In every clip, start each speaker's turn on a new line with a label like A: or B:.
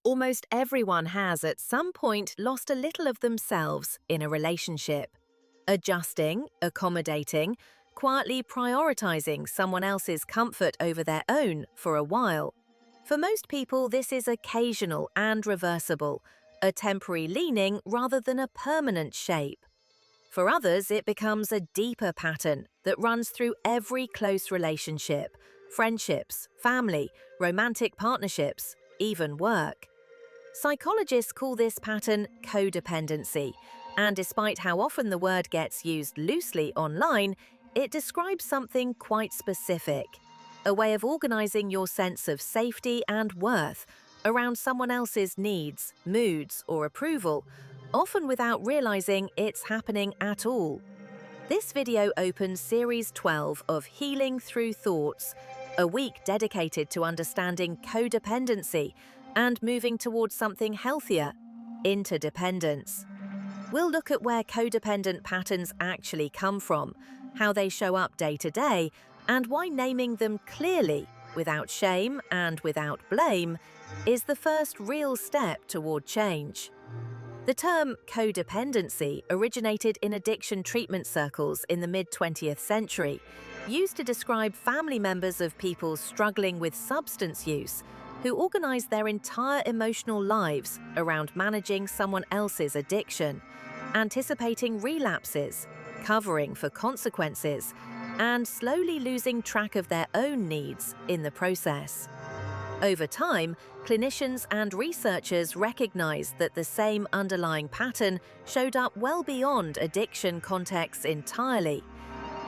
A: Almost everyone has at some point lost a little of themselves in a relationship. Adjusting, accommodating, quietly prioritizing someone else's comfort over their own for a while. For most people, this is occasional and reversible, a temporary leaning rather than a permanent shape. For others, it becomes a deeper pattern that runs through every close relationship, friendships, family, romantic partnerships, even work. Psychologists call this pattern codependency, and despite how often the word gets used loosely online, it describes something quite specific, a way of organizing your sense of safety and worth around someone else's needs, moods, or approval, often without realizing it's happening at all. This video opens Series 12 of Healing Through Thoughts, a week dedicated to understanding codependency and moving towards something healthier, interdependence. We'll look at where codependent patterns actually come from, how they show up day to day, and why naming them clearly, without shame and without blame, is the first real step toward change. The term codependency originated in addiction treatment circles in the mid-20th century, used to describe family members of people struggling with substance use who organized their entire emotional lives around managing someone else's addiction, anticipating relapses, covering for consequences, and slowly losing track of their own needs in the process. Over time, clinicians and researchers recognized that the same underlying pattern showed up well beyond addiction contexts entirely.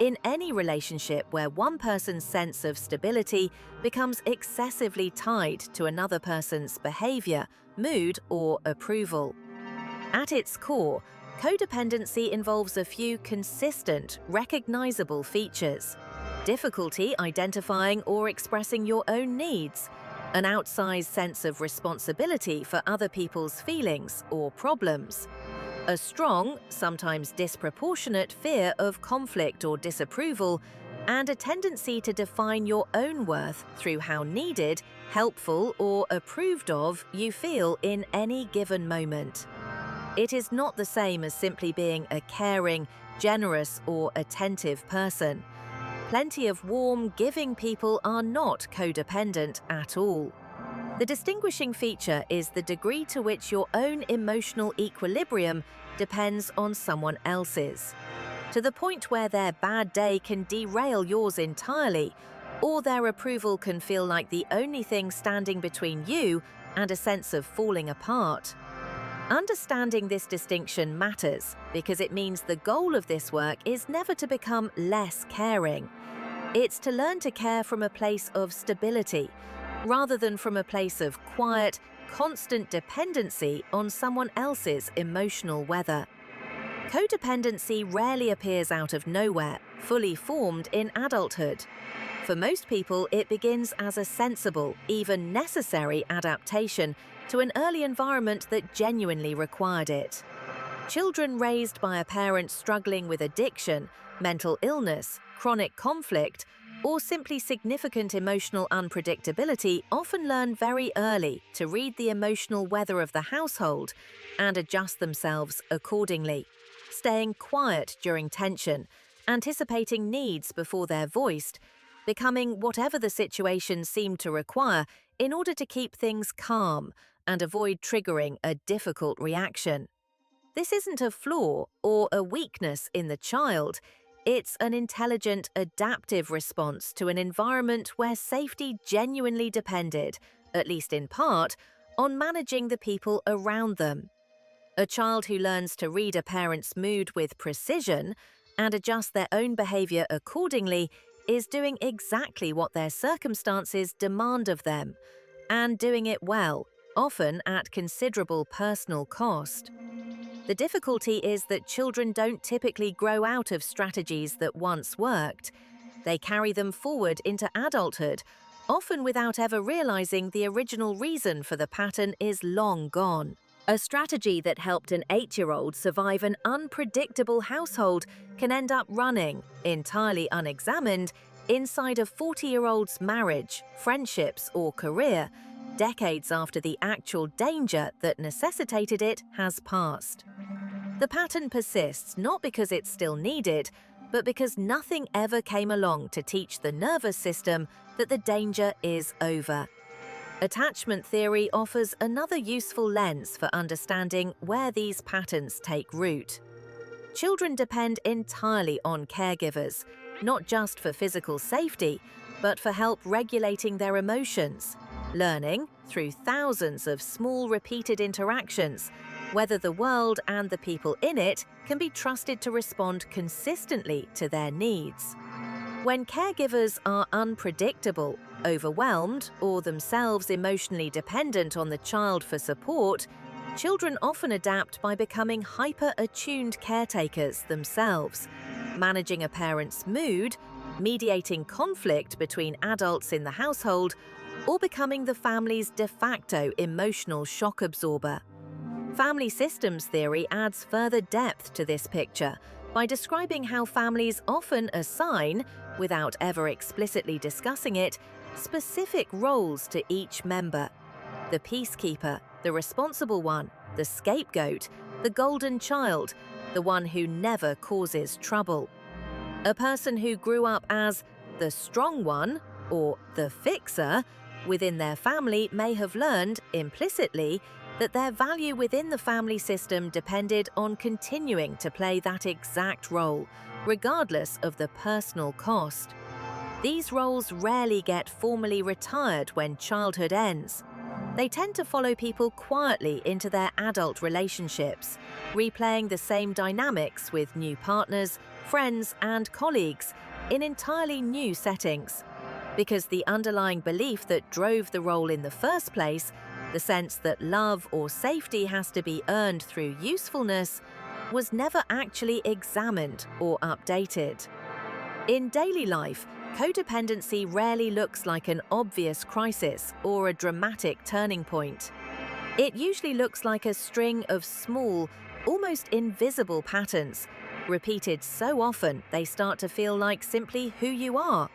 A: In any relationship where one person's sense of stability becomes excessively tied to another person's behavior, mood, or approval. At its core, codependency involves a few consistent, recognizable features: difficulty identifying or expressing your own needs, an outsized sense of responsibility for other people's feelings or problems, a strong, sometimes disproportionate fear of conflict or disapproval, and a tendency to define your own worth through how needed, helpful, or approved of you feel in any given moment. It is not the same as simply being a caring, generous, or attentive person. Plenty of warm, giving people are not codependent at all. The distinguishing feature is the degree to which your own emotional equilibrium depends on someone else's, to the point where their bad day can derail yours entirely, or their approval can feel like the only thing standing between you and a sense of falling apart. Understanding this distinction matters because it means the goal of this work is never to become less caring. It's to learn to care from a place of stability, rather than from a place of quiet, constant dependency on someone else's emotional weather. Codependency rarely appears out of nowhere, fully formed in adulthood. For most people, it begins as a sensible, even necessary adaptation to an early environment that genuinely required it. Children raised by a parent struggling with addiction, mental illness, chronic conflict, or simply significant emotional unpredictability often learn very early to read the emotional weather of the household and adjust themselves accordingly, staying quiet during tension, anticipating needs before they're voiced, becoming whatever the situation seemed to require in order to keep things calm and avoid triggering a difficult reaction. This isn't a flaw or a weakness in the child. It's an intelligent, adaptive response to an environment where safety genuinely depended, at least in part, on managing the people around them. A child who learns to read a parent's mood with precision and adjust their own behavior accordingly is doing exactly what their circumstances demand of them, and doing it well, often at considerable personal cost. The difficulty is that children don't typically grow out of strategies that once worked. They carry them forward into adulthood, often without ever realizing the original reason for the pattern is long gone. A strategy that helped an 8-year-old survive an unpredictable household can end up running, entirely unexamined, inside a 40-year-old's marriage, friendships, or career, decades after the actual danger that necessitated it has passed. The pattern persists not because it's still needed, but because nothing ever came along to teach the nervous system that the danger is over. Attachment theory offers another useful lens for understanding where these patterns take root. Children depend entirely on caregivers, not just for physical safety, but for help regulating their emotions, learning, through thousands of small repeated interactions, whether the world and the people in it can be trusted to respond consistently to their needs. When caregivers are unpredictable, overwhelmed, or themselves emotionally dependent on the child for support, children often adapt by becoming hyper-attuned caretakers themselves, managing a parent's mood, mediating conflict between adults in the household, or becoming the family's de facto emotional shock absorber. Family systems theory adds further depth to this picture by describing how families often assign, without ever explicitly discussing it, specific roles to each member: the peacekeeper, the responsible one, the scapegoat, the golden child, the one who never causes trouble. A person who grew up as the strong one or the fixer within their family may have learned, implicitly, that their value within the family system depended on continuing to play that exact role, regardless of the personal cost. These roles rarely get formally retired when childhood ends. They tend to follow people quietly into their adult relationships, replaying the same dynamics with new partners, friends, and colleagues in entirely new settings. Because the underlying belief that drove the role in the first place, the sense that love or safety has to be earned through usefulness, was never actually examined or updated. In daily life, codependency rarely looks like an obvious crisis or a dramatic turning point. It usually looks like a string of small, almost invisible patterns, repeated so often they start to feel like simply who you are.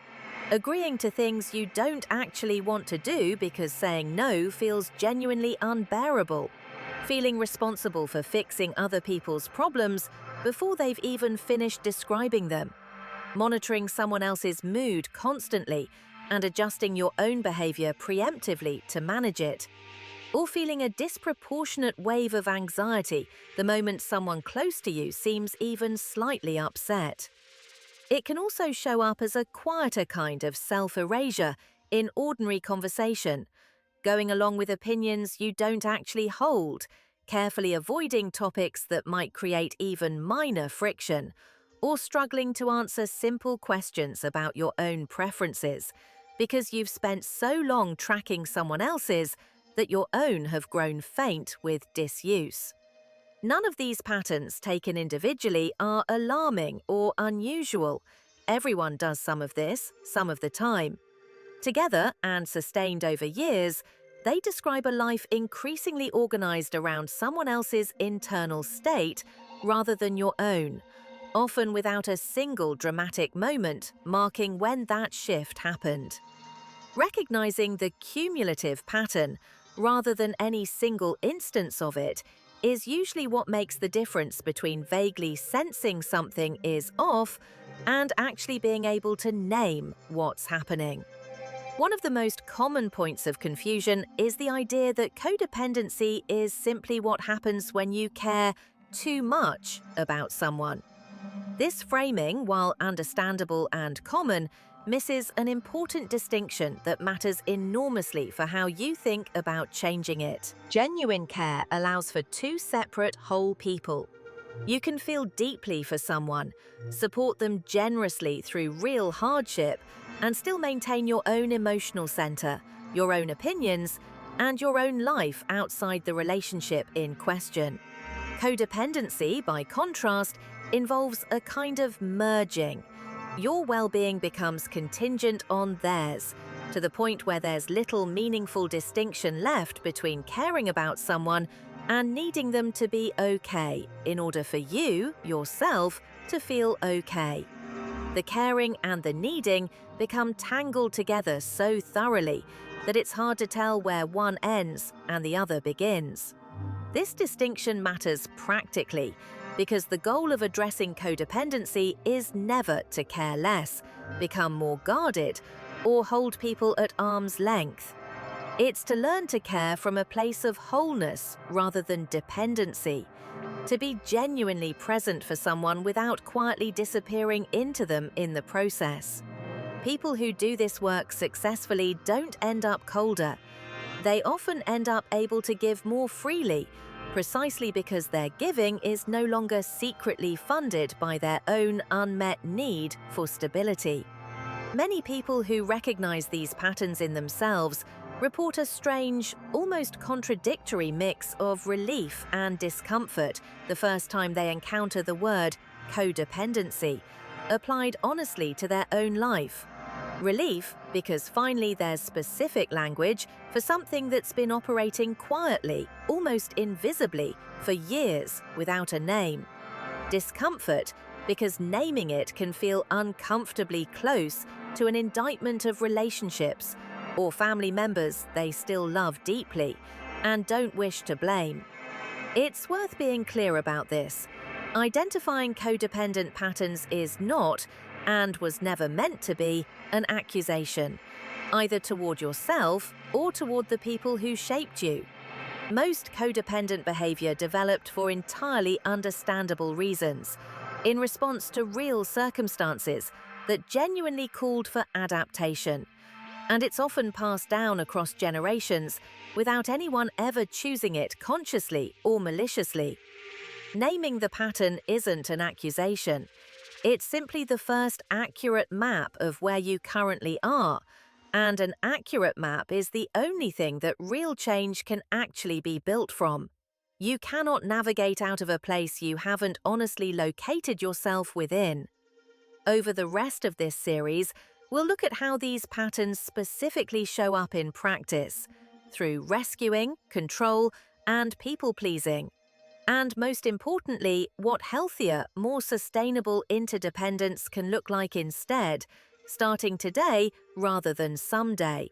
A: Agreeing to things you don't actually want to do because saying no feels genuinely unbearable. Feeling responsible for fixing other people's problems before they've even finished describing them. Monitoring someone else's mood constantly and adjusting your own behavior preemptively to manage it. Or feeling a disproportionate wave of anxiety the moment someone close to you seems even slightly upset. It can also show up as a quieter kind of self-erasure in ordinary conversation, going along with opinions you don't actually hold, carefully avoiding topics that might create even minor friction, or struggling to answer simple questions about your own preferences because you've spent so long tracking someone else's that your own have grown faint with disuse. None of these patterns taken individually are alarming or unusual. Everyone does some of this, some of the time. Together, and sustained over years, they describe a life increasingly organized around someone else's internal state rather than your own, often without a single dramatic moment marking when that shift happened. Recognizing the cumulative pattern, rather than any single instance of it, is usually what makes the difference between vaguely sensing something is off and actually being able to name what's happening. One of the most common points of confusion is the idea that codependency is simply what happens when you care too much about someone. This framing, while understandable and common, misses an important distinction that matters enormously for how you think about changing it. Genuine care allows for two separate whole people. You can feel deeply for someone, support them generously through real hardship, and still maintain your own emotional center, your own opinions, and your own life outside the relationship in question. Codependency, by contrast, involves a kind of merging. Your well-being becomes contingent on theirs, to the point where there's little meaningful distinction left between caring about someone and needing them to be okay in order for you, yourself, to feel okay. The caring and the needing become tangled together so thoroughly that it's hard to tell where one ends and the other begins. This distinction matters practically because the goal of addressing codependency is never to care less, become more guarded, or hold people at arm's length. It's to learn to care from a place of wholeness rather than dependency, to be genuinely present for someone without quietly disappearing into them in the process. People who do this work successfully don't end up colder. They often end up able to give more freely, precisely because their giving is no longer secretly funded by their own unmet need for stability. Many people who recognize these patterns in themselves report a strange, almost contradictory mix of relief and discomfort the first time they encounter the word codependency, applied honestly to their own life. Relief because finally there's specific language for something that's been operating quietly, almost invisibly, for years without a name. Discomfort because naming it can feel uncomfortably close to an indictment of relationships or family members they still love deeply and don't wish to blame. It's worth being clear about this. Identifying codependent patterns is not, and was never meant to be, an accusation, either toward yourself or toward the people who shaped you. Most codependent behavior developed for entirely understandable reasons, in response to real circumstances that genuinely called for adaptation. And it's often passed down across generations without anyone ever choosing it consciously or maliciously. Naming the pattern isn't an accusation. It's simply the first accurate map of where you currently are, and an accurate map is the only thing that real change can actually be built from. You cannot navigate out of a place you haven't honestly located yourself within. Over the rest of this series, we'll look at how these patterns specifically show up in practice, through rescuing, control, and people-pleasing. And most importantly, what healthier, more sustainable interdependence can look like instead, starting today rather than someday.